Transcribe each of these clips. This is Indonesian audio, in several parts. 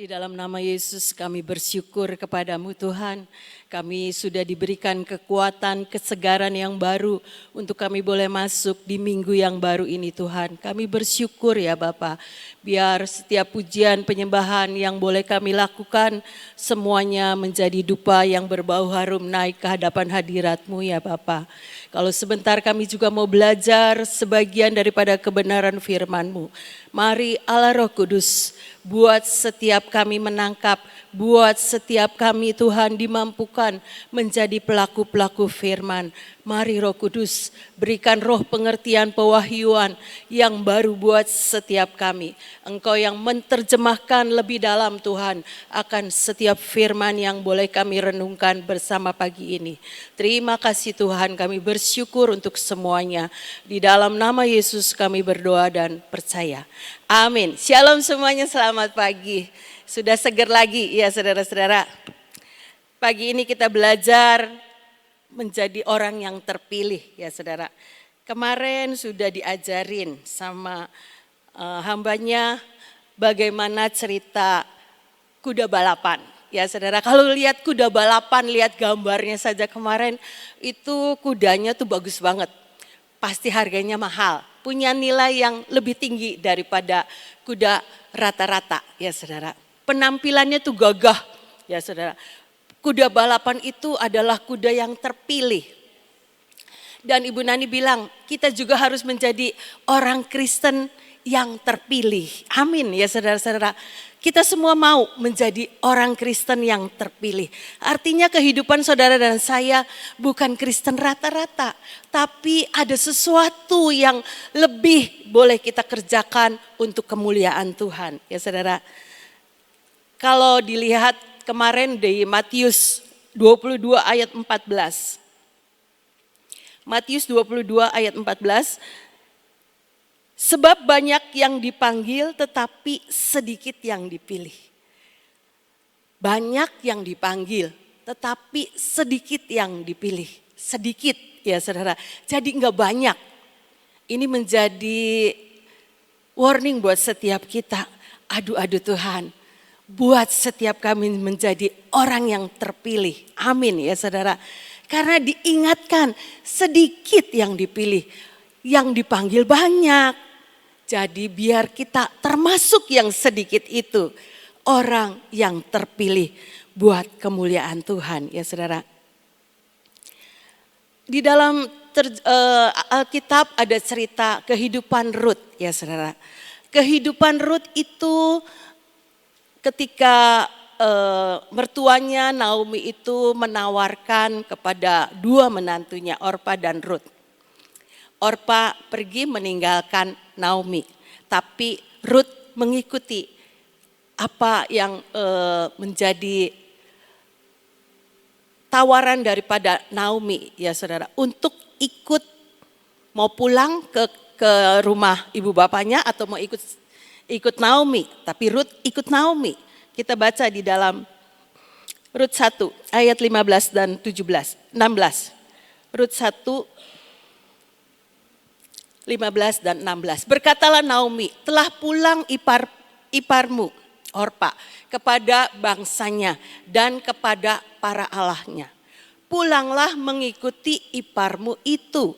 dalam nama Yesus kami bersyukur kepadamu Tuhan. Kami sudah diberikan kekuatan, kesegaran yang baru untuk kami boleh masuk di minggu yang baru ini Tuhan. Kami bersyukur ya Bapa. Biar setiap pujian penyembahan yang boleh kami lakukan semuanya menjadi dupa yang berbau harum naik ke hadapan hadirat-Mu ya Bapa. Kalau sebentar kami juga mau belajar sebagian daripada kebenaran firman-Mu. Mari Allah Roh Kudus buat setiap kami menangkap, buat setiap kami Tuhan dimampukan menjadi pelaku-pelaku firman. Mari Roh Kudus berikan roh pengertian pewahyuan yang baru buat setiap kami. Engkau yang menerjemahkan lebih dalam Tuhan akan setiap firman yang boleh kami renungkan bersama pagi ini. Terima kasih Tuhan, kami bersyukur untuk semuanya. Di dalam nama Yesus kami berdoa dan percaya. Amin. Shalom semuanya, selamat pagi. Sudah seger lagi ya saudara-saudara. Pagi ini kita belajar menjadi orang yang terpilih ya saudara. Kemarin sudah diajarin sama hambanya bagaimana cerita kuda balapan. Ya saudara, kalau lihat kuda balapan, lihat gambarnya saja kemarin, itu kudanya tuh bagus banget. Pasti harganya mahal, punya nilai yang lebih tinggi daripada kuda rata-rata ya saudara. Penampilannya tuh gagah ya saudara. Kuda balapan itu adalah kuda yang terpilih. Dan Ibu Nani bilang kita juga harus menjadi orang Kristen yang terpilih. Amin ya saudara-saudara. Kita semua mau menjadi orang Kristen yang terpilih. Artinya kehidupan saudara dan saya bukan Kristen rata-rata. Tapi ada sesuatu yang lebih boleh kita kerjakan untuk kemuliaan Tuhan. Ya saudara. Kalau dilihat kemarin di Matius 22 ayat 14. Matius 22 ayat 14. Sebab banyak yang dipanggil tetapi sedikit yang dipilih. Banyak yang dipanggil tetapi sedikit yang dipilih. Sedikit ya saudara. Jadi enggak banyak. Ini menjadi warning buat setiap kita. Aduh Tuhan. Buat setiap kami menjadi orang yang terpilih. Amin ya saudara. Karena diingatkan sedikit yang dipilih. Yang dipanggil banyak. Jadi biar kita termasuk yang sedikit itu. Orang yang terpilih buat kemuliaan Tuhan ya saudara. Di dalam Alkitab ada cerita kehidupan Rut ya saudara. Kehidupan Rut itu ketika mertuanya Naomi itu menawarkan kepada dua menantunya Orpa dan Rut. Orpa pergi meninggalkan Naomi, tapi Rut mengikuti apa yang menjadi tawaran daripada Naomi ya saudara untuk ikut mau pulang ke rumah ibu bapaknya atau mau ikut Naomi, tapi Rut ikut Naomi. Kita baca di dalam Rut 1 ayat 15 dan 16. Rut 1 15 dan 16. Berkatalah Naomi, telah pulang iparmu Orpa kepada bangsanya dan kepada para allahnya. Pulanglah mengikuti iparmu itu.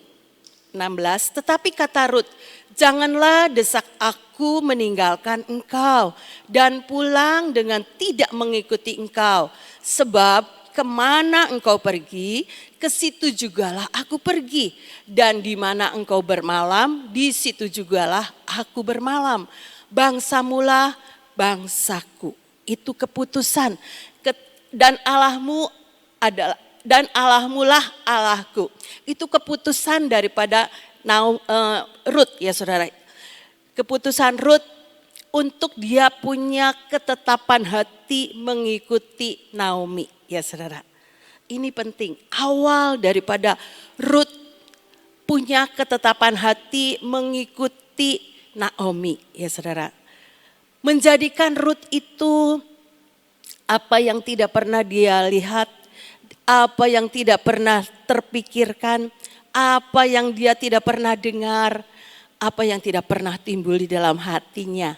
16. Tetapi kata Rut, janganlah desak aku meninggalkan engkau dan pulang dengan tidak mengikuti engkau. Sebab kemana engkau pergi, ke situ jugalah aku pergi. Dan di mana engkau bermalam, di situ jugalah aku bermalam. Bangsamulah bangsaku. Itu keputusan. Dan Allahmulah Allahku. Itu keputusan daripada Rut ya saudara. Keputusan Rut untuk dia punya ketetapan hati mengikuti Naomi ya saudara. Ini penting. Awal daripada Rut punya ketetapan hati mengikuti Naomi ya saudara. Menjadikan Rut itu apa yang tidak pernah dia lihat, apa yang tidak pernah terpikirkan, apa yang dia tidak pernah dengar, apa yang tidak pernah timbul di dalam hatinya.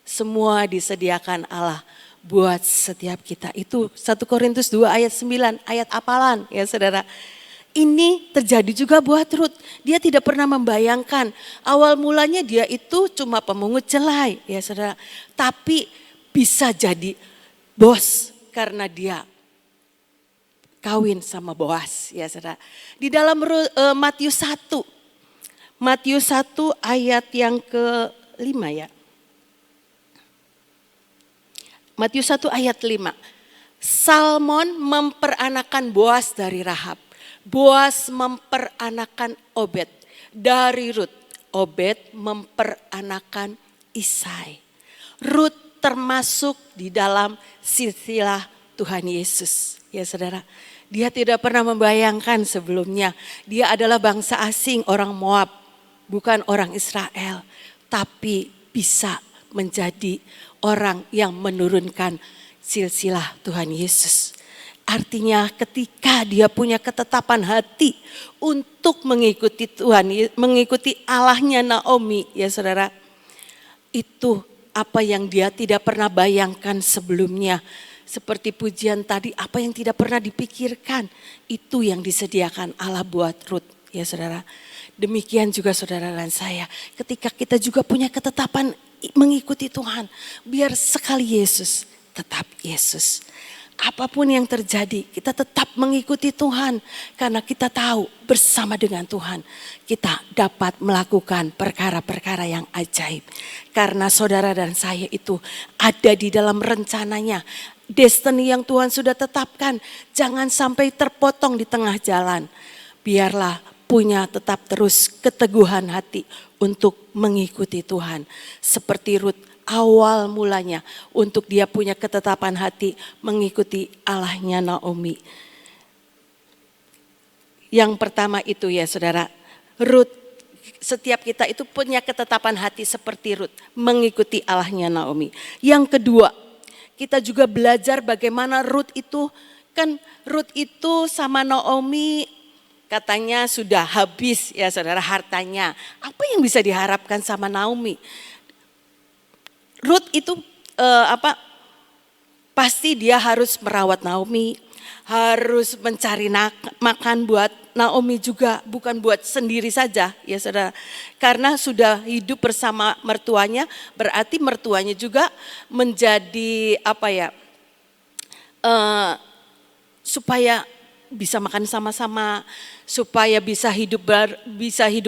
Semua disediakan Allah buat setiap kita. Itu 1 Korintus 2 ayat 9, ayat hafalan ya saudara. Ini terjadi juga buat Rut. Dia tidak pernah membayangkan, awal mulanya dia itu cuma pemungut jelai ya saudara. Tapi bisa jadi bos karena dia kawin sama Boas ya saudara. Di dalam Matius 1 ayat yang ke-5 ya. Matius 1 ayat 5. Salmon memperanakan Boas dari Rahab. Boas memperanakan Obed dari Rut. Obed memperanakan Isai. Rut termasuk di dalam silsilah Tuhan Yesus. Ya saudara, dia tidak pernah membayangkan sebelumnya. Dia adalah bangsa asing, orang Moab, bukan orang Israel. Tapi bisa menjadi orang yang menurunkan silsilah Tuhan Yesus. Artinya ketika dia punya ketetapan hati untuk mengikuti Tuhan, mengikuti Allahnya Naomi ya saudara. Itu apa yang dia tidak pernah bayangkan sebelumnya. Seperti pujian tadi, apa yang tidak pernah dipikirkan, itu yang disediakan Allah buat Rut ya saudara. Demikian juga saudara dan saya, ketika kita juga punya ketetapan mengikuti Tuhan, biar sekali Yesus, tetap Yesus. Apapun yang terjadi, kita tetap mengikuti Tuhan. Karena kita tahu bersama dengan Tuhan, kita dapat melakukan perkara-perkara yang ajaib. Karena saudara dan saya itu ada di dalam rencananya. Destiny yang Tuhan sudah tetapkan, jangan sampai terpotong di tengah jalan. Biarlah punya tetap terus keteguhan hati untuk mengikuti Tuhan. Seperti Rut awal mulanya untuk dia punya ketetapan hati mengikuti Allahnya Naomi. Yang pertama itu ya saudara, Rut, setiap kita itu punya ketetapan hati seperti Rut, mengikuti Allahnya Naomi. Yang kedua, kita juga belajar bagaimana Rut itu sama Naomi katanya sudah habis ya saudara hartanya. Apa yang bisa diharapkan sama Naomi? Rut itu pasti dia harus merawat Naomi, harus mencari makan buat Naomi juga, bukan buat sendiri saja ya saudara. Karena sudah hidup bersama mertuanya, berarti mertuanya juga menjadi supaya bisa makan sama-sama, supaya bisa hidup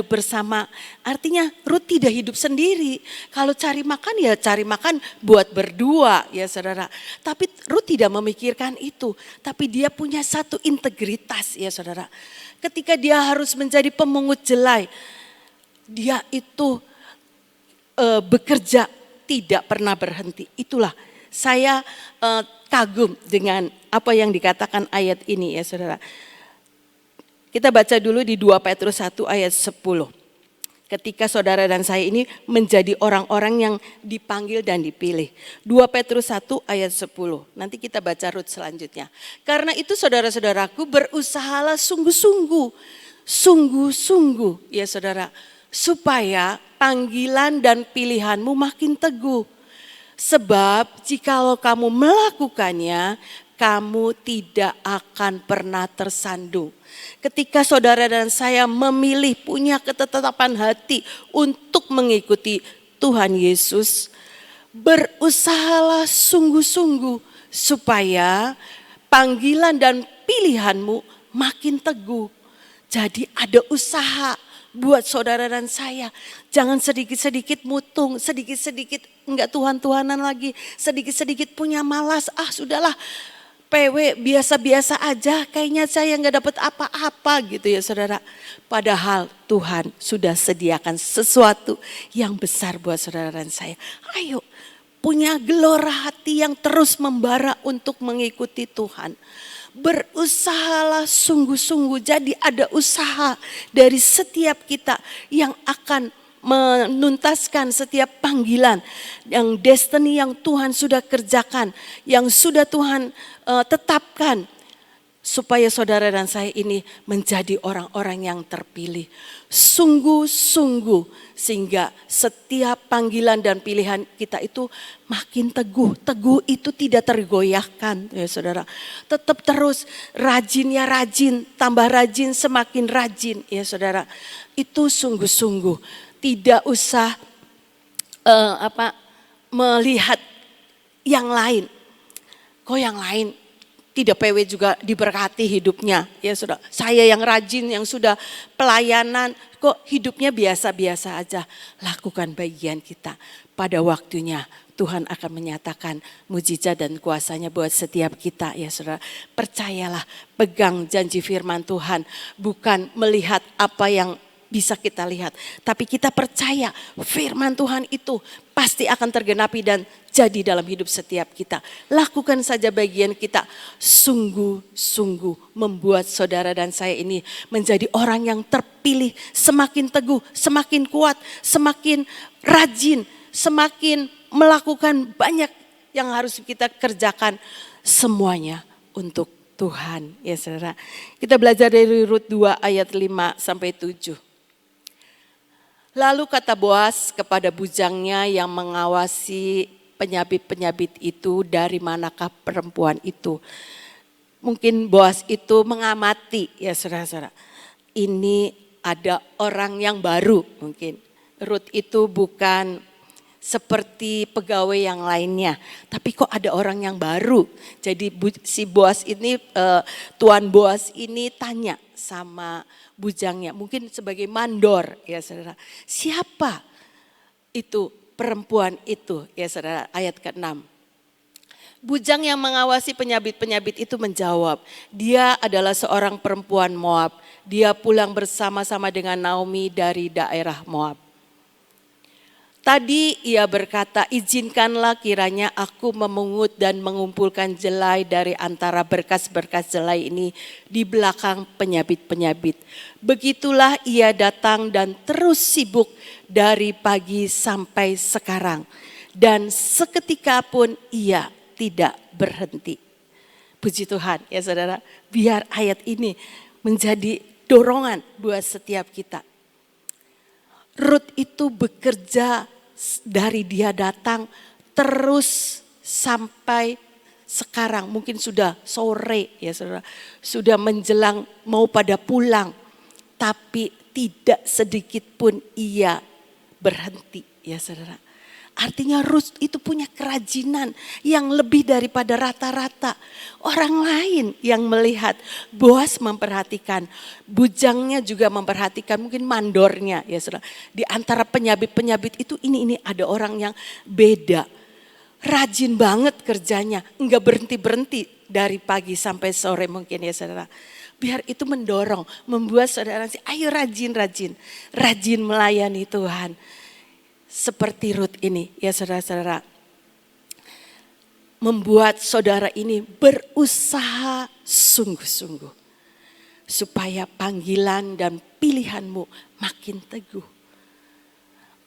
bersama. Artinya Rut tidak hidup sendiri. Kalau cari makan ya cari makan buat berdua ya saudara. Tapi Rut tidak memikirkan itu. Tapi dia punya satu integritas ya saudara. Ketika dia harus menjadi pemungut jelai, dia itu bekerja tidak pernah berhenti. Itulah saya kagum dengan apa yang dikatakan ayat ini ya saudara. Kita baca dulu di 2 Petrus 1 ayat 10. Ketika saudara dan saya ini menjadi orang-orang yang dipanggil dan dipilih. 2 Petrus 1 ayat 10. Nanti kita baca Rut selanjutnya. Karena itu saudara-saudaraku berusahalah sungguh-sungguh. Sungguh-sungguh ya saudara. Supaya panggilan dan pilihanmu makin teguh. Sebab jikalau kamu melakukannya, kamu tidak akan pernah tersandung. Ketika saudara dan saya memilih punya ketetapan hati untuk mengikuti Tuhan Yesus, berusahalah sungguh-sungguh supaya panggilan dan pilihanmu makin teguh. Jadi ada usaha buat saudara dan saya. Jangan sedikit-sedikit mutung, sedikit-sedikit enggak Tuhan-Tuhanan lagi, sedikit-sedikit punya malas, sudahlah PW biasa-biasa aja, kayaknya saya enggak dapat apa-apa gitu ya saudara. Padahal Tuhan sudah sediakan sesuatu yang besar buat saudara dan saya. Ayo punya gelora hati yang terus membara untuk mengikuti Tuhan. Berusahalah sungguh-sungguh, jadi ada usaha dari setiap kita yang akan menuntaskan setiap panggilan, yang destiny yang Tuhan sudah kerjakan, yang sudah Tuhan tetapkan. supaya saudara dan saya ini menjadi orang-orang yang terpilih. Sungguh-sungguh sehingga setiap panggilan dan pilihan kita itu makin teguh. Teguh itu tidak tergoyahkan ya saudara. Tetap terus rajin ya rajin, tambah rajin semakin rajin ya saudara. Itu sungguh-sungguh. Tidak usah melihat yang lain. Kok yang lain tidak PW juga diberkati hidupnya ya saudara. Saya yang rajin yang sudah pelayanan kok hidupnya biasa-biasa aja. Lakukan bagian kita. Pada waktunya Tuhan akan menyatakan mujizat dan kuasanya buat setiap kita ya saudara. Percayalah, pegang janji firman Tuhan. Bukan melihat apa yang bisa kita lihat. Tapi kita percaya firman Tuhan itu pasti akan tergenapi dan jadi dalam hidup setiap kita. Lakukan saja bagian kita. Sungguh-sungguh membuat saudara dan saya ini menjadi orang yang terpilih. Semakin teguh, semakin kuat, semakin rajin, semakin melakukan banyak yang harus kita kerjakan. Semuanya untuk Tuhan ya saudara. Kita belajar dari Rut 2 ayat 5 sampai 7. Lalu kata Boas kepada bujangnya yang mengawasi penyabit-penyabit itu, dari manakah perempuan itu? Mungkin Boas itu mengamati ya saudara-saudara. Ini ada orang yang baru mungkin. Rut itu bukan seperti pegawai yang lainnya. Tapi kok ada orang yang baru. Jadi si Boas ini, Tuan Boas ini tanya sama bujangnya. Mungkin sebagai mandor ya saudara. Siapa itu perempuan itu ya saudara, ayat ke-6. Bujang yang mengawasi penyabit-penyabit itu menjawab, dia adalah seorang perempuan Moab. Dia pulang bersama-sama dengan Naomi dari daerah Moab. Tadi ia berkata, izinkanlah kiranya aku memungut dan mengumpulkan jelai dari antara berkas-berkas jelai ini di belakang penyabit-penyabit. Begitulah ia datang dan terus sibuk dari pagi sampai sekarang. Dan seketika pun ia tidak berhenti. Puji Tuhan ya saudara, biar ayat ini menjadi dorongan buat setiap kita. Rut itu bekerja dari dia datang terus sampai sekarang. Mungkin sudah sore ya saudara. Sudah menjelang mau pada pulang. Tapi tidak sedikit pun ia berhenti ya saudara. Artinya Rut itu punya kerajinan yang lebih daripada rata-rata. Orang lain yang melihat, Boas memperhatikan, bujangnya juga memperhatikan, mungkin mandornya ya saudara. Di antara penyabit-penyabit itu ini ada orang yang beda. Rajin banget kerjanya, enggak berhenti-berhenti dari pagi sampai sore mungkin ya saudara. Biar itu mendorong, membuat saudara, ayo rajin melayani Tuhan. Seperti Rut ini ya saudara-saudara. Membuat saudara ini berusaha sungguh-sungguh. Supaya panggilan dan pilihanmu makin teguh.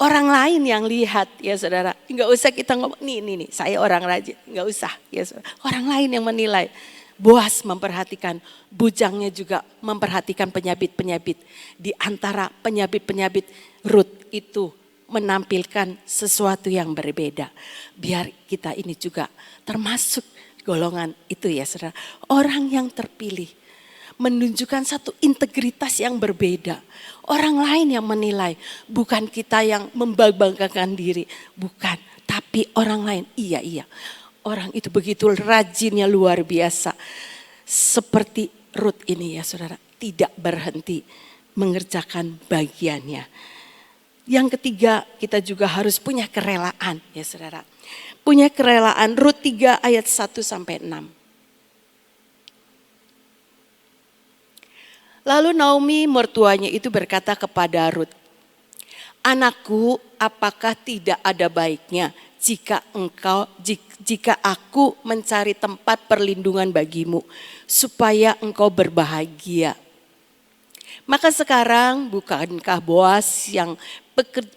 Orang lain yang lihat ya saudara. Enggak usah kita ngomong, nih saya orang rajin. Enggak usah ya saudara. Orang lain yang menilai. Boas memperhatikan, bujangnya juga memperhatikan penyabit-penyabit. Di antara penyabit-penyabit Rut itu menampilkan sesuatu yang berbeda. Biar kita ini juga termasuk golongan itu ya saudara. Orang yang terpilih. Menunjukkan satu integritas yang berbeda. Orang lain yang menilai. Bukan kita yang membanggakan diri. Bukan. Tapi orang lain. Iya. Orang itu begitu rajinnya luar biasa. Seperti Rut ini ya saudara. Tidak berhenti mengerjakan bagiannya. Yang ketiga, kita juga harus punya kerelaan ya saudara. Punya kerelaan. Rut 3 ayat 1 sampai 6. Lalu Naomi mertuanya itu berkata kepada Rut, anakku, apakah tidak ada baiknya jika aku mencari tempat perlindungan bagimu supaya engkau berbahagia. Maka sekarang bukankah Boas yang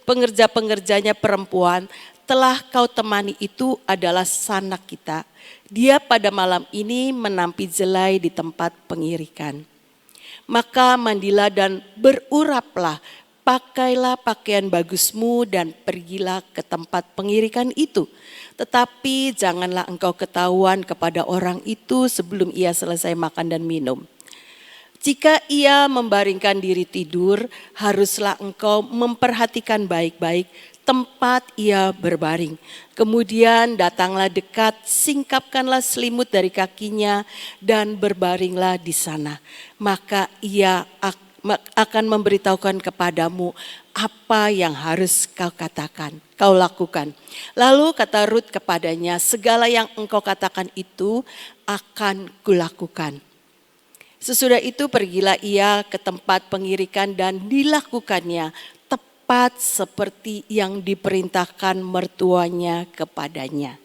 pengerja-pengerjanya perempuan telah kau temani itu adalah sanak kita. Dia pada malam ini menampi jelai di tempat pengirikan. Maka mandilah dan beruraplah, pakailah pakaian bagusmu dan pergilah ke tempat pengirikan itu. Tetapi janganlah engkau ketahuan kepada orang itu sebelum ia selesai makan dan minum. Jika ia membaringkan diri tidur, haruslah engkau memperhatikan baik-baik tempat ia berbaring. Kemudian datanglah dekat, singkapkanlah selimut dari kakinya dan berbaringlah di sana. Maka ia akan memberitahukan kepadamu apa yang harus kau lakukan. Lalu kata Rut kepadanya, segala yang engkau katakan itu akan kulakukan. Sesudah itu pergilah ia ke tempat pengirikan dan dilakukannya tepat seperti yang diperintahkan mertuanya kepadanya.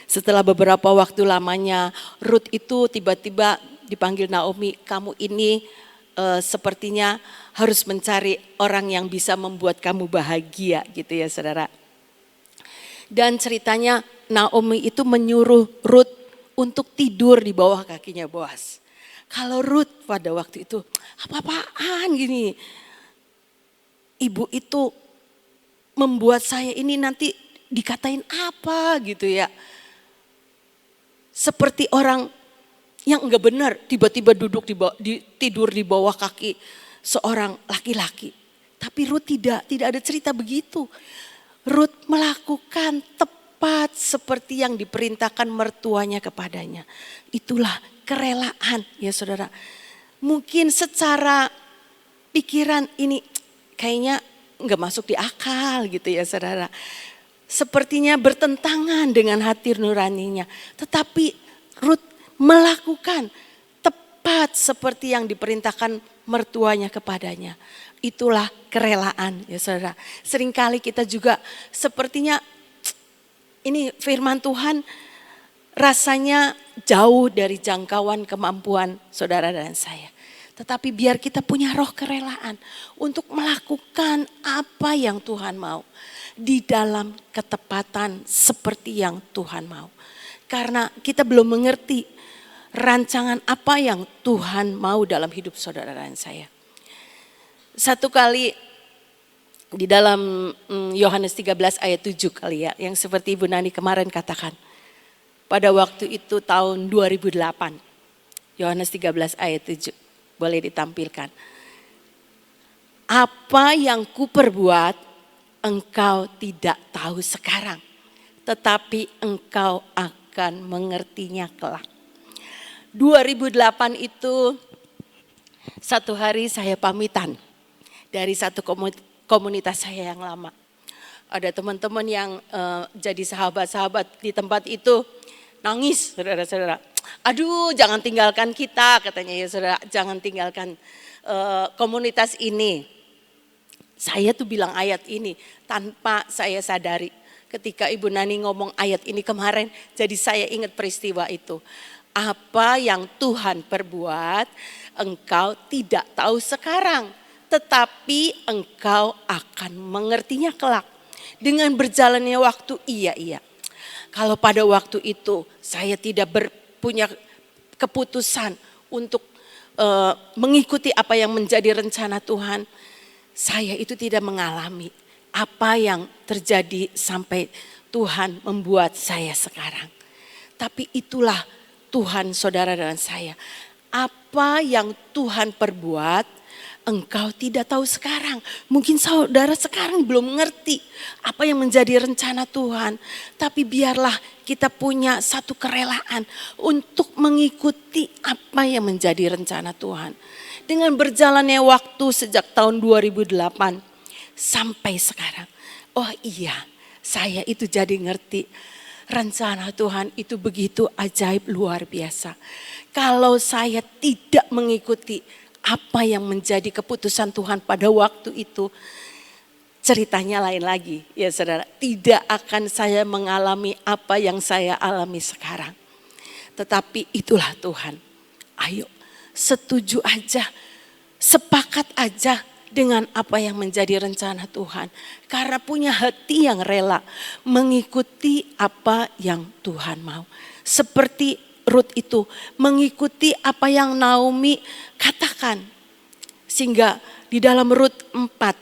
Setelah beberapa waktu lamanya, Rut itu tiba-tiba dipanggil Naomi, kamu ini sepertinya harus mencari orang yang bisa membuat kamu bahagia gitu ya saudara. Dan ceritanya Naomi itu menyuruh Rut untuk tidur di bawah kakinya Boas. Kalau Rut pada waktu itu, apa-apaan gini. Ibu itu membuat saya ini nanti dikatain apa gitu ya. Seperti orang yang enggak benar, tiba-tiba duduk tidur di bawah kaki seorang laki-laki. Tapi Rut tidak ada cerita begitu. Rut melakukan tepat seperti yang diperintahkan mertuanya kepadanya. Itulah kerelaan ya saudara. Mungkin secara pikiran ini kayaknya enggak masuk di akal gitu ya saudara. Sepertinya bertentangan dengan hati nuraninya. Tetapi Rut melakukan tepat seperti yang diperintahkan mertuanya kepadanya. Itulah kerelaan ya saudara. Seringkali kita juga sepertinya ini firman Tuhan rasanya jauh dari jangkauan kemampuan saudara dan saya. Tetapi biar kita punya roh kerelaan untuk melakukan apa yang Tuhan mau. Di dalam ketepatan seperti yang Tuhan mau. Karena kita belum mengerti rancangan apa yang Tuhan mau dalam hidup saudara dan saya. Satu kali di dalam Yohanes 13 ayat 7 kali ya. Yang seperti Ibu Nani kemarin katakan. Pada waktu itu tahun 2008. Yohanes 13 ayat 7. Boleh ditampilkan. Apa yang kuperbuat engkau tidak tahu sekarang. Tetapi engkau akan mengertinya kelak. 2008 itu satu hari saya pamitan. Dari satu komunitas saya yang lama. Ada teman-teman yang jadi sahabat-sahabat di tempat itu. Nangis saudara-saudara. Aduh jangan tinggalkan kita katanya ya saudara. Jangan tinggalkan komunitas ini. Saya tuh bilang ayat ini tanpa saya sadari. Ketika Ibu Nani ngomong ayat ini kemarin. Jadi saya ingat peristiwa itu. Apa yang Tuhan perbuat engkau tidak tahu sekarang. Tetapi engkau akan mengertinya kelak. Dengan berjalannya waktu iya. Kalau pada waktu itu saya tidak punya keputusan untuk mengikuti apa yang menjadi rencana Tuhan. Saya itu tidak mengalami apa yang terjadi sampai Tuhan membuat saya sekarang. Tapi itulah Tuhan saudara dan saya. Apa yang Tuhan perbuat engkau tidak tahu sekarang. Mungkin saudara sekarang belum mengerti apa yang menjadi rencana Tuhan. Tapi biarlah kita punya satu kerelaan untuk mengikuti apa yang menjadi rencana Tuhan. Dengan berjalannya waktu sejak tahun 2008 sampai sekarang. Oh iya, saya itu jadi ngerti. Rencana Tuhan itu begitu ajaib luar biasa. Kalau saya tidak mengikuti apa yang menjadi keputusan Tuhan pada waktu itu, ceritanya lain lagi ya saudara. Tidak akan saya mengalami apa yang saya alami sekarang. Tetapi itulah Tuhan. Ayo setuju aja, sepakat aja dengan apa yang menjadi rencana Tuhan. Karena punya hati yang rela mengikuti apa yang Tuhan mau. Seperti Rut itu mengikuti apa yang Naomi katakan. Sehingga di dalam Rut 4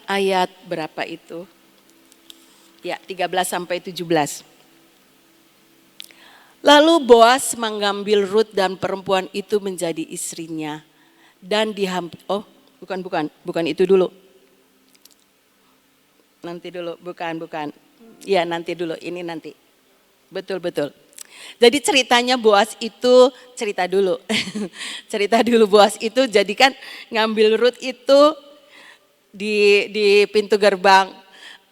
ayat berapa itu? Ya, 13 sampai 17. Lalu Boas mengambil Rut dan perempuan itu menjadi istrinya. Dan bukan itu dulu. Nanti dulu, bukan. Ya, nanti dulu, ini nanti. Betul. Jadi ceritanya Boas itu, cerita dulu Boas itu jadi kan ngambil Rut itu di pintu gerbang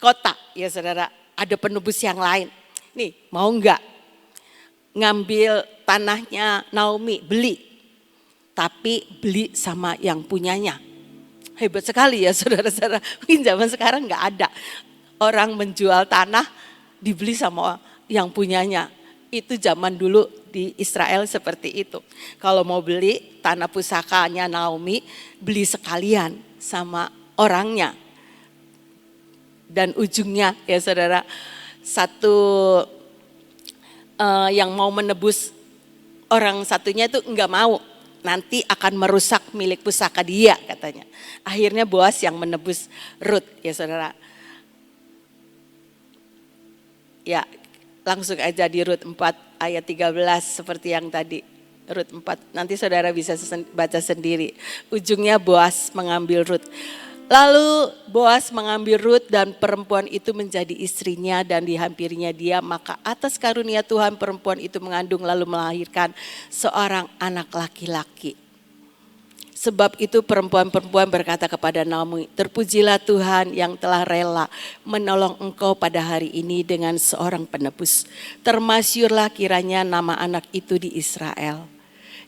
kota, ya saudara, ada penebus yang lain. Nih, mau enggak ngambil tanahnya Naomi, beli. Tapi beli sama yang punyanya. Hebat sekali ya saudara-saudara. Mungkin zaman sekarang enggak ada orang menjual tanah dibeli sama yang punyanya. Itu zaman dulu di Israel seperti itu. Kalau mau beli tanah pusakanya Naomi, beli sekalian sama orangnya. Dan ujungnya ya saudara, satu yang mau menebus orang satunya itu enggak mau. Nanti akan merusak milik pusaka dia katanya. Akhirnya Boas yang menebus Rut ya saudara. Ya langsung aja di Rut 4 ayat 13 seperti yang tadi. Rut 4 nanti saudara bisa baca sendiri. Ujungnya Boas mengambil Rut. Lalu Boas mengambil Rut dan perempuan itu menjadi istrinya dan dihampirinya dia. Maka atas karunia Tuhan perempuan itu mengandung lalu melahirkan seorang anak laki-laki. Sebab itu perempuan-perempuan berkata kepada Naomi, terpujilah Tuhan yang telah rela menolong engkau pada hari ini dengan seorang penebus. Termasyurlah kiranya nama anak itu di Israel.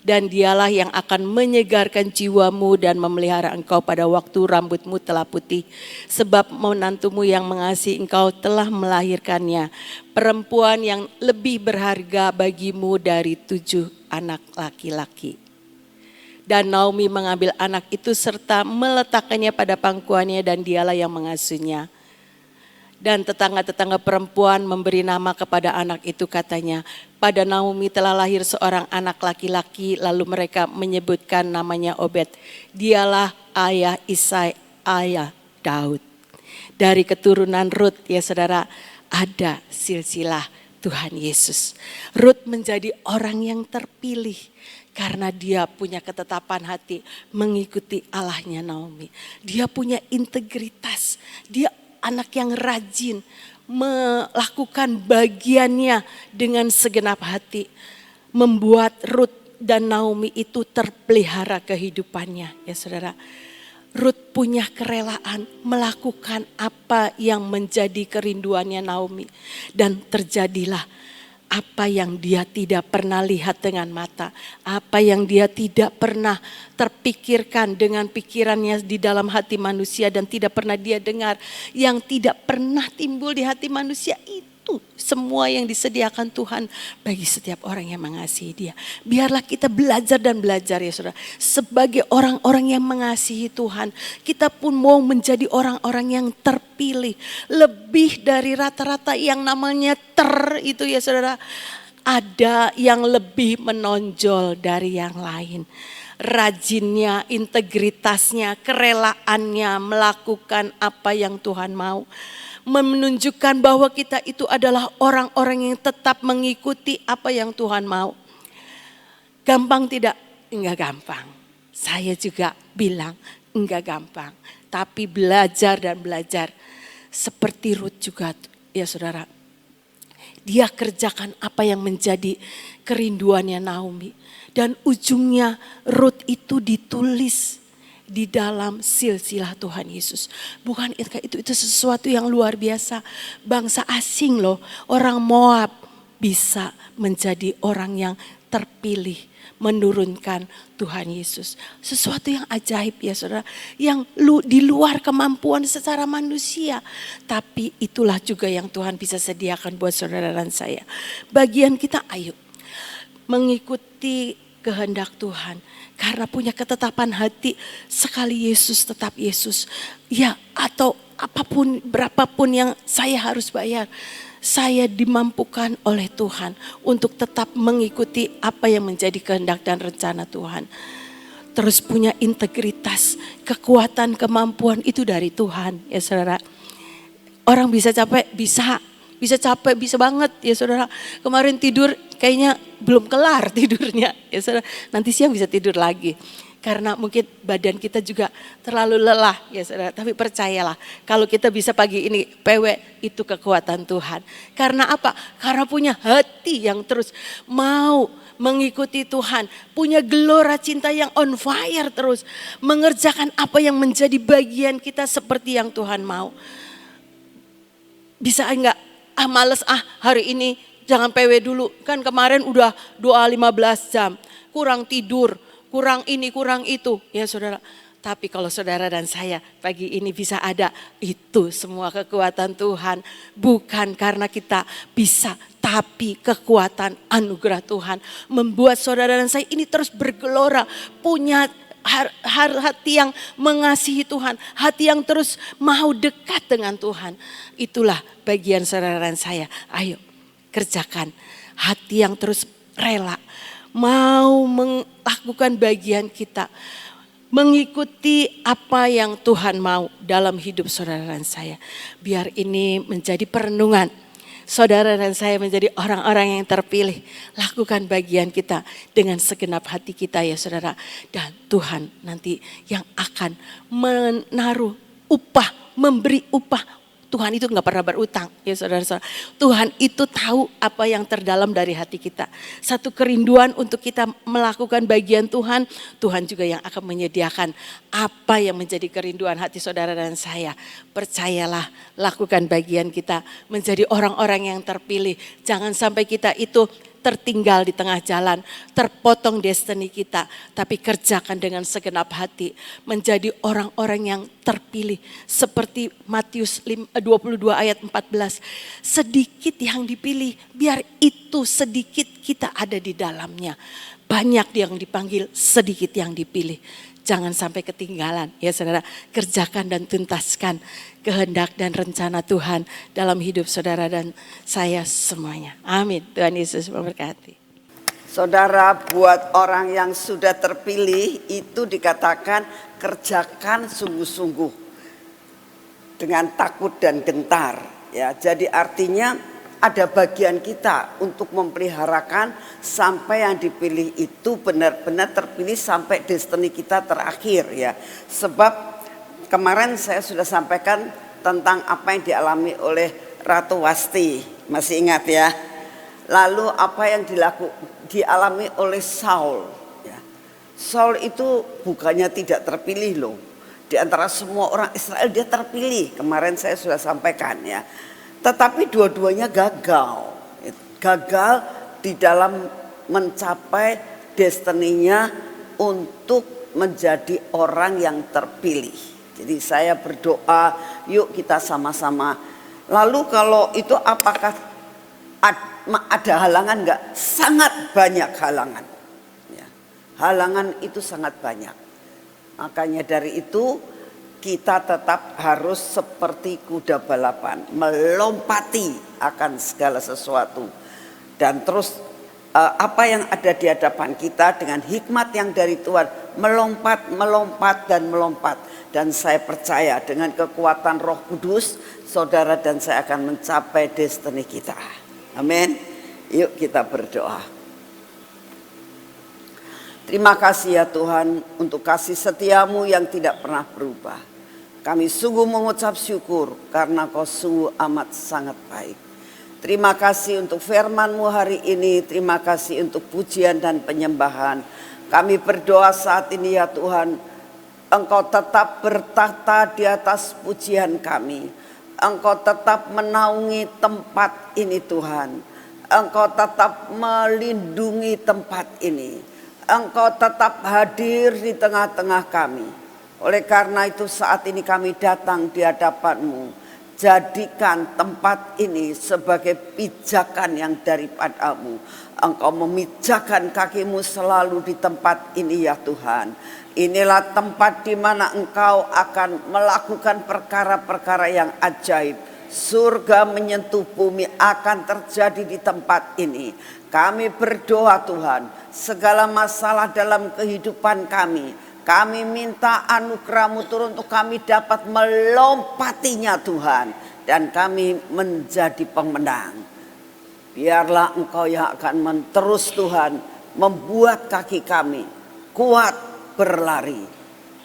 Dan dialah yang akan menyegarkan jiwamu dan memelihara engkau pada waktu rambutmu telah putih. Sebab menantumu yang mengasihi engkau telah melahirkannya. Perempuan yang lebih berharga bagimu dari 7 anak laki-laki. Dan Naomi mengambil anak itu serta meletakkannya pada pangkuannya dan dialah yang mengasuhnya. Dan tetangga-tetangga perempuan memberi nama kepada anak itu katanya, pada Naomi telah lahir seorang anak laki-laki, lalu mereka menyebutkan namanya Obed. Dialah ayah Isai, ayah Daud. Dari keturunan Rut ya saudara, ada silsilah Tuhan Yesus. Rut menjadi orang yang terpilih karena dia punya ketetapan hati mengikuti Allahnya Naomi. Dia punya integritas, dia anak yang rajin melakukan bagiannya dengan segenap hati. Membuat Rut dan Naomi itu terpelihara kehidupannya ya saudara. Rut punya kerelaan melakukan apa yang menjadi kerinduannya Naomi. Dan terjadilah apa yang dia tidak pernah lihat dengan mata, apa yang dia tidak pernah terpikirkan dengan pikirannya di dalam hati manusia dan tidak pernah dia dengar, yang tidak pernah timbul di hati manusia, itu semua yang disediakan Tuhan bagi setiap orang yang mengasihi dia. Biarlah kita belajar dan belajar ya saudara, sebagai orang-orang yang mengasihi Tuhan, kita pun mau menjadi orang-orang yang terpilih, lebih dari rata-rata yang namanya itu ya saudara. Ada yang lebih menonjol dari yang lain. Rajinnya, integritasnya, kerelaannya melakukan apa yang Tuhan mau. Menunjukkan bahwa kita itu adalah orang-orang yang tetap mengikuti apa yang Tuhan mau. Gampang tidak? Enggak gampang. Saya juga bilang enggak gampang. Tapi belajar dan belajar. Seperti Rut juga ya saudara. Dia kerjakan apa yang menjadi kerinduannya Naomi. Dan ujungnya Rut itu ditulis di dalam silsilah Tuhan Yesus. Bukan itu sesuatu yang luar biasa. Bangsa asing loh, orang Moab bisa menjadi orang yang terpilih menurunkan Tuhan Yesus. Sesuatu yang ajaib ya saudara, yang di luar kemampuan secara manusia. Tapi itulah juga yang Tuhan bisa sediakan buat saudara dan saya. Bagian kita ayo mengikuti kehendak Tuhan. Karena punya ketetapan hati, sekali Yesus tetap Yesus. Ya, atau apapun, berapapun yang saya harus bayar, saya dimampukan oleh Tuhan untuk tetap mengikuti apa yang menjadi kehendak dan rencana Tuhan. Terus punya integritas, kekuatan, kemampuan itu dari Tuhan ya saudara. Orang bisa capek, bisa capek, bisa banget ya saudara. Kemarin tidur kayaknya belum kelar tidurnya ya saudara. Nanti siang bisa tidur lagi. Karena mungkin badan kita juga terlalu lelah ya saudara. Tapi percayalah kalau kita bisa pagi ini PW itu kekuatan Tuhan. Karena apa? Karena punya hati yang terus mau mengikuti Tuhan. Punya gelora cinta yang on fire terus. Mengerjakan apa yang menjadi bagian kita seperti yang Tuhan mau. Bisa enggak? Males hari ini jangan PW dulu. Kan kemarin udah doa 15 jam. Kurang tidur. Kurang ini, kurang itu. Ya saudara, tapi kalau saudara dan saya pagi ini bisa ada, itu semua kekuatan Tuhan. Bukan karena kita bisa, tapi kekuatan anugerah Tuhan. Membuat saudara dan saya ini terus bergelora. Punya hati yang mengasihi Tuhan. Hati yang terus mau dekat dengan Tuhan. Itulah bagian saudara dan saya. Ayo kerjakan. Hati yang terus rela. Mau melakukan bagian kita. Mengikuti apa yang Tuhan mau dalam hidup saudara dan saya. Biar ini menjadi perenungan. Saudara dan saya menjadi orang-orang yang terpilih. Lakukan bagian kita dengan segenap hati kita ya saudara. Dan Tuhan nanti yang akan menaruh upah, memberi upah. Tuhan itu gak pernah berutang ya saudara-saudara. Tuhan itu tahu apa yang terdalam dari hati kita. Satu kerinduan untuk kita melakukan bagian Tuhan. Tuhan juga yang akan menyediakan apa yang menjadi kerinduan hati saudara dan saya. Percayalah, lakukan bagian kita menjadi orang-orang yang terpilih. Jangan sampai kita itu tertinggal di tengah jalan, terpotong destiny kita, tapi kerjakan dengan segenap hati, menjadi orang-orang yang terpilih, seperti Matius 22 ayat 14, sedikit yang dipilih, biar itu sedikit kita ada di dalamnya, banyak yang dipanggil, sedikit yang dipilih. Jangan sampai ketinggalan ya saudara, kerjakan dan tuntaskan kehendak dan rencana Tuhan dalam hidup saudara dan saya semuanya. Amin. Tuhan Yesus memberkati. Saudara, buat orang yang sudah terpilih itu dikatakan kerjakan sungguh-sungguh dengan takut dan gentar. Ya, jadi artinya ada bagian kita untuk memeliharakan sampai yang dipilih itu benar-benar terpilih sampai destiny kita terakhir ya. Sebab kemarin saya sudah sampaikan tentang apa yang dialami oleh Ratu Wasti, masih ingat ya. Lalu apa yang dialami oleh Saul ya. Saul itu bukannya tidak terpilih loh. Di antara semua orang Israel dia terpilih. Kemarin saya sudah sampaikan ya. Tetapi dua-duanya gagal di dalam mencapai destiny-nya untuk menjadi orang yang terpilih. Jadi saya berdoa, yuk kita sama-sama. Lalu kalau itu apakah ada halangan enggak? Sangat banyak halangan. Ya, halangan itu sangat banyak. Makanya dari itu kita tetap harus seperti kuda balapan, melompati akan segala sesuatu. Dan terus apa yang ada di hadapan kita dengan hikmat yang dari Tuhan, melompat, melompat dan melompat. Dan saya percaya dengan kekuatan Roh Kudus, saudara dan saya akan mencapai destiny kita. Amin. Yuk kita berdoa. Terima kasih ya Tuhan untuk kasih setiamu yang tidak pernah berubah. Kami sungguh mengucap syukur karena Kau sungguh amat sangat baik. Terima kasih untuk firman-Mu hari ini. Terima kasih untuk pujian dan penyembahan. Kami berdoa saat ini ya Tuhan, Engkau tetap bertahta di atas pujian kami. Engkau tetap menaungi tempat ini Tuhan. Engkau tetap melindungi tempat ini. Engkau tetap hadir di tengah-tengah kami. Oleh karena itu saat ini kami datang di hadapan-Mu Jadikan tempat ini sebagai pijakan yang daripadamu. Engkau memijakan kakimu selalu di tempat ini ya Tuhan. Inilah tempat di mana Engkau akan melakukan perkara-perkara yang ajaib. Surga menyentuh bumi akan terjadi di tempat ini. Kami berdoa Tuhan, segala masalah dalam kehidupan kami minta anugerah-Mu turun untuk kami dapat melompatinya Tuhan. Dan kami menjadi pemenang. Biarlah Engkau yang akan terus Tuhan membuat kaki kami kuat berlari.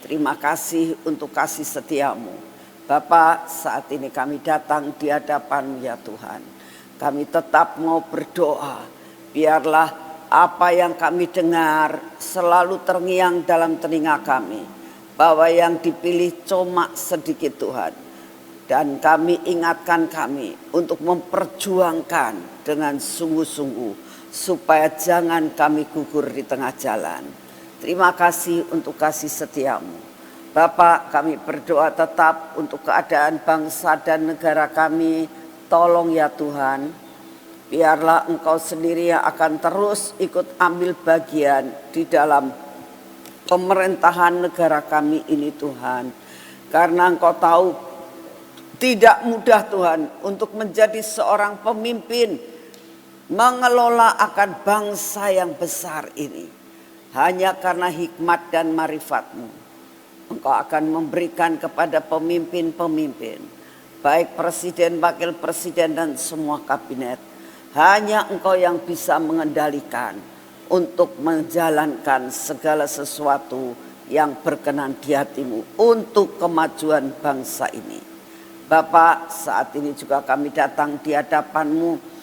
Terima kasih untuk kasih setia-Mu. Bapa, saat ini kami datang di hadapan-Mu ya Tuhan. Kami tetap mau berdoa. Biarlah apa yang kami dengar selalu terngiang dalam telinga kami. Bahwa yang dipilih cuma sedikit Tuhan. Dan kami ingatkan kami untuk memperjuangkan dengan sungguh-sungguh. Supaya jangan kami gugur di tengah jalan. Terima kasih untuk kasih setia-Mu. Bapak, kami berdoa tetap untuk keadaan bangsa dan negara kami. Tolong ya Tuhan, biarlah Engkau sendiri yang akan terus ikut ambil bagian di dalam pemerintahan negara kami ini Tuhan. Karena Engkau tahu tidak mudah Tuhan untuk menjadi seorang pemimpin, mengelola akan bangsa yang besar ini. Hanya karena hikmat dan marifat-Mu. Engkau akan memberikan kepada pemimpin-pemimpin, baik presiden, wakil presiden dan semua kabinet. Hanya Engkau yang bisa mengendalikan untuk menjalankan segala sesuatu yang berkenan di hati-Mu untuk kemajuan bangsa ini. Bapak, saat ini juga kami datang di hadapan-Mu.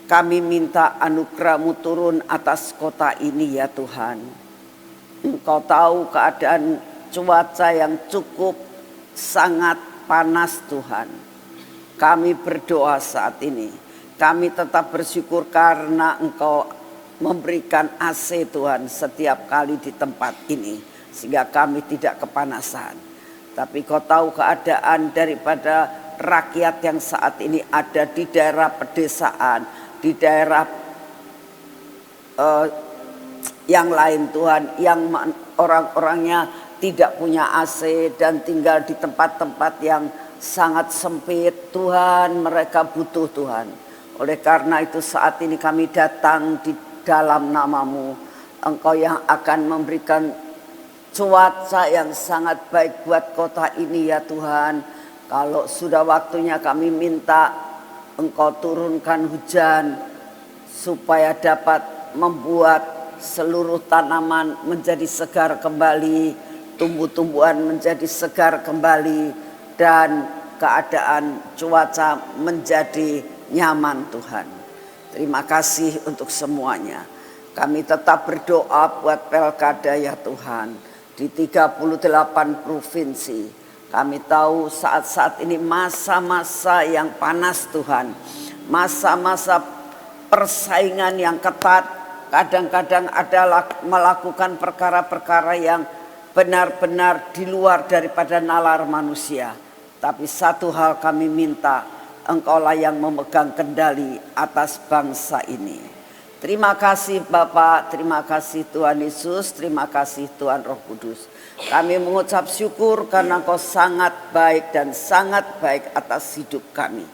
Kami minta anugerah-Mu turun atas kota ini ya Tuhan. Engkau tahu keadaan cuaca yang cukup sangat panas Tuhan. Kami berdoa saat ini. Kami tetap bersyukur karena Engkau memberikan AC Tuhan setiap kali di tempat ini. Sehingga kami tidak kepanasan. Tapi Kau tahu keadaan daripada rakyat yang saat ini ada di daerah pedesaan. Di daerah yang lain Tuhan. Yang orang-orangnya tidak punya AC dan tinggal di tempat-tempat yang sangat sempit. Tuhan, mereka butuh Tuhan. Oleh karena itu saat ini kami datang di dalam nama-Mu. Engkau yang akan memberikan cuaca yang sangat baik buat kota ini ya Tuhan. Kalau sudah waktunya kami minta Engkau turunkan hujan supaya dapat membuat seluruh tanaman menjadi segar kembali. Tumbuh-tumbuhan menjadi segar kembali dan keadaan cuaca menjadi nyaman Tuhan. Terima kasih untuk semuanya. Kami tetap berdoa buat Pelkada ya Tuhan di 38 provinsi. Kami tahu saat-saat ini masa-masa yang panas Tuhan. Masa-masa persaingan yang ketat. Kadang-kadang adalah melakukan perkara-perkara yang benar-benar di luar daripada nalar manusia. Tapi satu hal kami minta, Engkaulah yang memegang kendali atas bangsa ini. Terima kasih Bapa, terima kasih Tuhan Yesus, terima kasih Tuhan Roh Kudus. Kami mengucap syukur karena Engkau sangat baik dan sangat baik atas hidup kami.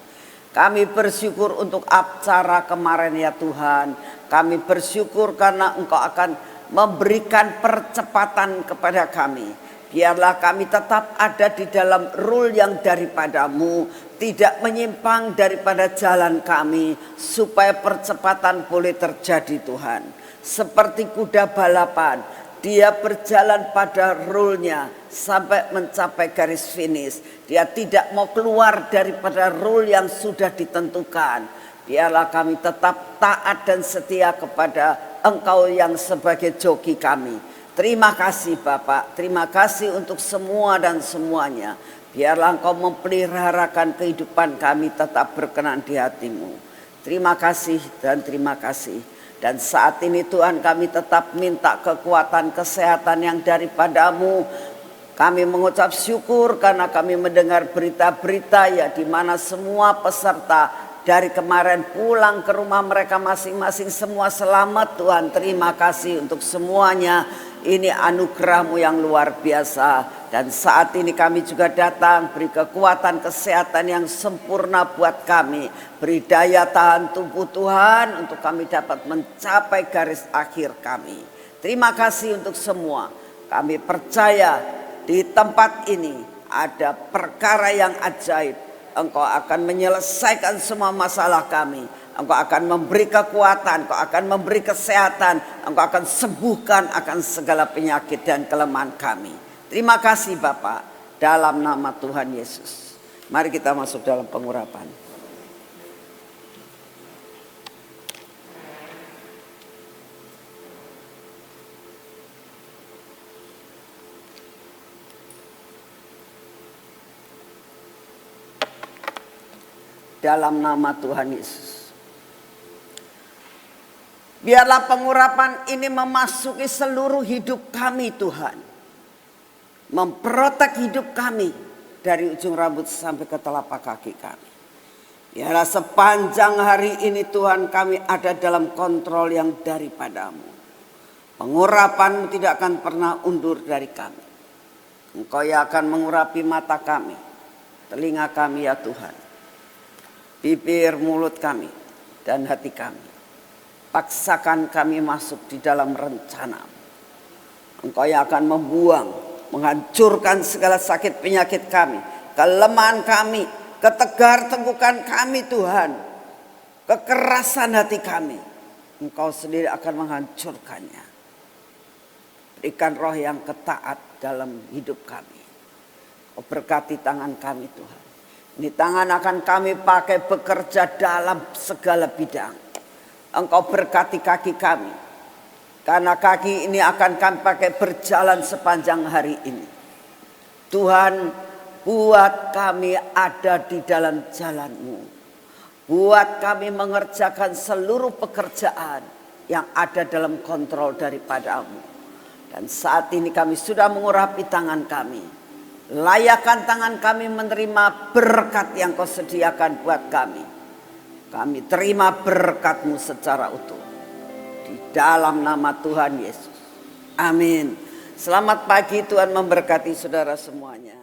Kami bersyukur untuk acara kemarin ya Tuhan. Kami bersyukur karena Engkau akan memberikan percepatan kepada kami. Biarlah kami tetap ada di dalam rule yang daripada-Mu, tidak menyimpang daripada jalan kami, supaya percepatan boleh terjadi Tuhan. Seperti kuda balapan, dia berjalan pada rule-nya sampai mencapai garis finish. Dia tidak mau keluar daripada rule yang sudah ditentukan. Biarlah kami tetap taat dan setia kepada Engkau yang sebagai joki kami. Terima kasih Bapak, terima kasih untuk semua dan semuanya. Biarlah Engkau memeliharakan kehidupan kami tetap berkenan di hati-Mu. Terima kasih dan terima kasih. Dan saat ini Tuhan kami tetap minta kekuatan kesehatan yang daripada-Mu. Kami mengucap syukur karena kami mendengar berita-berita ya di mana semua peserta dari kemarin pulang ke rumah mereka masing-masing semua selamat. Tuhan, terima kasih untuk semuanya. Ini anugerah-Mu yang luar biasa. Dan saat ini kami juga datang, beri kekuatan kesehatan yang sempurna buat kami. Beri daya tahan tubuh Tuhan untuk kami dapat mencapai garis akhir kami. Terima kasih untuk semua. Kami percaya di tempat ini ada perkara yang ajaib. Engkau akan menyelesaikan semua masalah kami. Engkau akan memberi kekuatan, Engkau akan memberi kesehatan, Engkau akan sembuhkan akan segala penyakit dan kelemahan kami. Terima kasih Bapak, dalam nama Tuhan Yesus. Mari kita masuk dalam pengurapan. Dalam nama Tuhan Yesus. Biarlah pengurapan ini memasuki seluruh hidup kami Tuhan. Memprotek hidup kami dari ujung rambut sampai ke telapak kaki kami. Biarlah sepanjang hari ini Tuhan kami ada dalam kontrol yang daripada-Mu. Pengurapan tidak akan pernah undur dari kami. Engkau yang akan mengurapi mata kami, telinga kami ya Tuhan. Bibir, mulut kami, dan hati kami. Paksakan kami masuk di dalam rencana. Engkau yang akan membuang, menghancurkan segala sakit penyakit kami, kelemahan kami, ketegar tengkukan kami Tuhan, kekerasan hati kami. Engkau sendiri akan menghancurkannya. Berikan roh yang ketaat dalam hidup kami. Kau berkati tangan kami Tuhan. Ini tangan akan kami pakai bekerja dalam segala bidang. Engkau berkati kaki kami. Karena kaki ini akan kami pakai berjalan sepanjang hari ini. Tuhan, buat kami ada di dalam jalan-Mu. Buat kami mengerjakan seluruh pekerjaan yang ada dalam kontrol daripada-Mu. Dan saat ini kami sudah mengurapi tangan kami. Layakkan tangan kami menerima berkat yang Kau sediakan buat kami. Kami terima berkat-Mu secara utuh. Di dalam nama Tuhan Yesus. Amin. Selamat pagi, Tuhan memberkati saudara semuanya.